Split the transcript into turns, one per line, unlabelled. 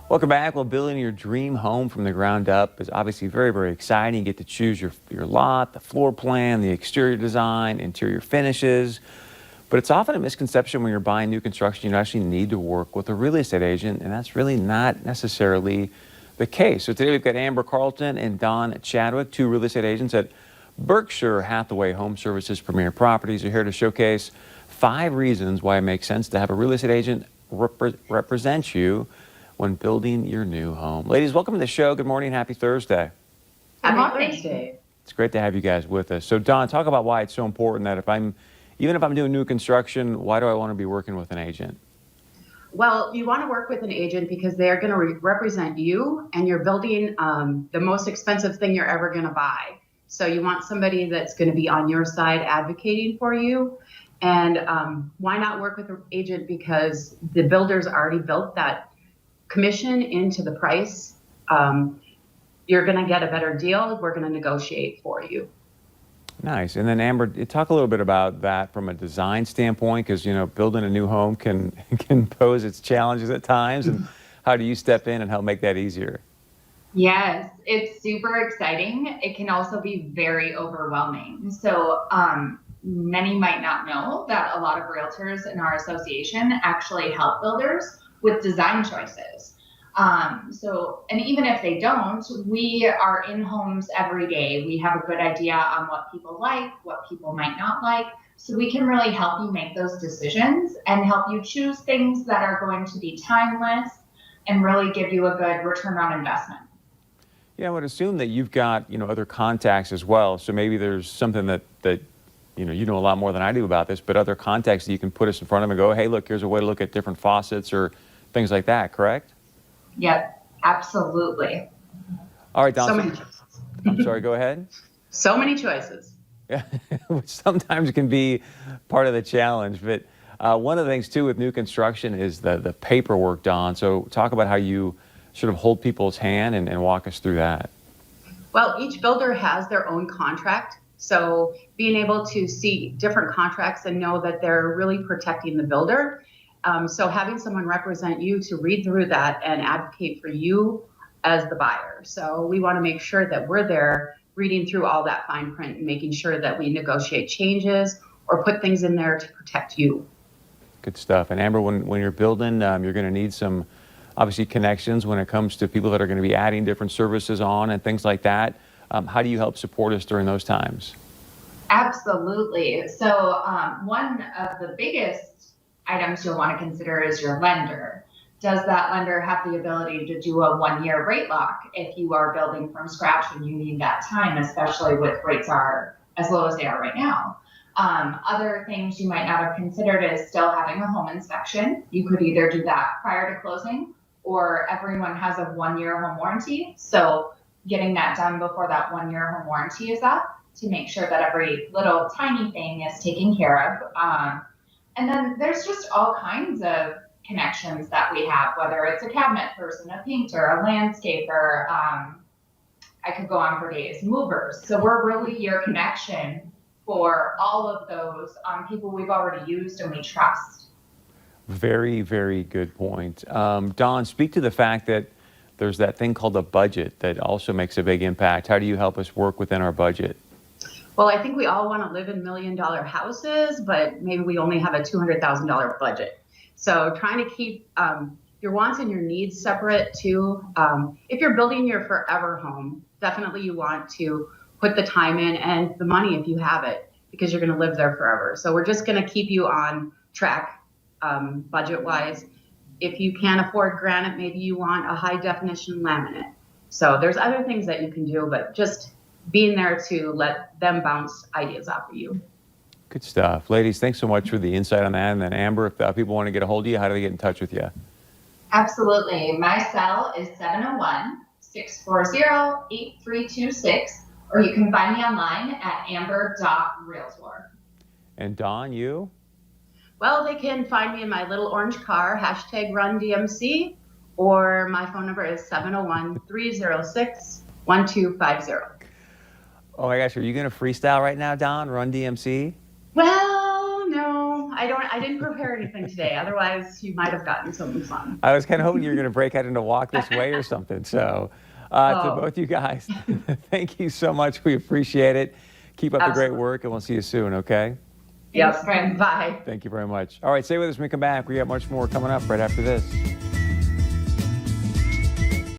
Welcome back. Well, building your dream home from the ground up is obviously very, very exciting. You get to choose your lot, the floor plan, the exterior design, interior finishes. But it's often a misconception when you're buying new construction, you actually need to work with a real estate agent, and that's really not necessarily the case. So today we've got Amber Carlton and Don Chadwick, two real estate agents at Berkshire Hathaway Home Services Premier Properties, are here to showcase 5 reasons why it makes sense to have a real estate agent represent you when building your new home. Ladies, welcome to the show. Good morning. Happy Thursday.
Happy Thursday.
It's great to have you guys with us. So Don, talk about why it's so important that even if I'm doing new construction, why do I want to be working with an agent?
Well, you want to work with an agent because they're going to represent you, and you're building the most expensive thing you're ever going to buy. So you want somebody that's going to be on your side advocating for you. And why not work with an agent? Because the builder's already built that commission into the price. You're going to get a better deal. We're going to negotiate for you.
Nice. And then Amber, talk a little bit about that from a design standpoint, because building a new home can pose its challenges at times. And how do you step in and help make that easier?
Yes, it's super exciting. It can also be very overwhelming. So many might not know that a lot of realtors in our association actually help builders with design choices. And even if they don't, we are in homes every day. We have a good idea on what people like, what people might not like. So we can really help you make those decisions and help you choose things that are going to be timeless and really give you a good return on investment.
Yeah, I would assume that you've got, other contacts as well. So maybe there's something that you know a lot more than I do about this, but other contacts that you can put us in front of and go, hey, look, here's a way to look at different faucets or things like that, correct?
Yep, absolutely.
All right, Don.
So many choices.
I'm sorry, go ahead.
So many choices.
Yeah, which sometimes can be part of the challenge. But one of the things, too, with new construction is the paperwork, Don. So talk about how you sort of hold people's hand and walk us through that.
Well, each builder has their own contract. So being able to see different contracts and know that they're really protecting the builder. So having someone represent you to read through that and advocate for you as the buyer. So we want to make sure that we're there reading through all that fine print and making sure that we negotiate changes or put things in there to protect you.
Good stuff. And Amber, when you're building, you're going to need some, obviously, connections when it comes to people that are going to be adding different services on and things like that. How do you help support us during those times?
Absolutely. So one of the biggest items you'll want to consider is your lender. Does that lender have the ability to do a 1-year rate lock if you are building from scratch and you need that time, especially with rates are as low as they are right now? Other things you might not have considered is still having a home inspection. You could either do that prior to closing, or everyone has a 1-year home warranty. So getting that done before that 1-year home warranty is up to make sure that every little tiny thing is taken care of. And then there's just all kinds of connections that we have, whether it's a cabinet person, a painter, a landscaper. I could go on for days, movers. So we're really your connection for all of those people we've already used and we trust.
Very, very good point. Don, speak to the fact that there's that thing called a budget that also makes a big impact. How do you help us work within our budget?
Well, I think we all want to live in $1 million houses, but maybe we only have a $200,000 budget. So trying to keep your wants and your needs separate too. If you're building your forever home, definitely you want to put the time in and the money if you have it, because you're going to live there forever. So we're just going to keep you on track budget-wise. If you can't afford granite, maybe you want a high-definition laminate. So there's other things that you can do, but just being there to let them bounce ideas off of you.
Good stuff. Ladies, thanks so much for the insight on that. And then Amber, if people want to get a hold of you, how do they get in touch with you?
Absolutely. My cell is 701-640-8326, or you can find me online at amber.realtor.
And Don, you?
Well, they can find me in my little orange car, #RunDMC, or my phone number is 701-306-1250.
Oh my gosh, are you going to freestyle right now, Don? Run DMC?
Well, no, I didn't prepare anything today. Otherwise, you might have gotten something fun.
I was kind of hoping you were going to break out into walk this way or something. So to
Oh.
both you guys, thank you so much. We appreciate it. Keep up the great
Absolutely.
work, and we'll see you soon, okay?
Yep.
Thanks, Fred.
Bye.
Thank you very much. All right, stay with us when we come back. We got much more coming up right after this.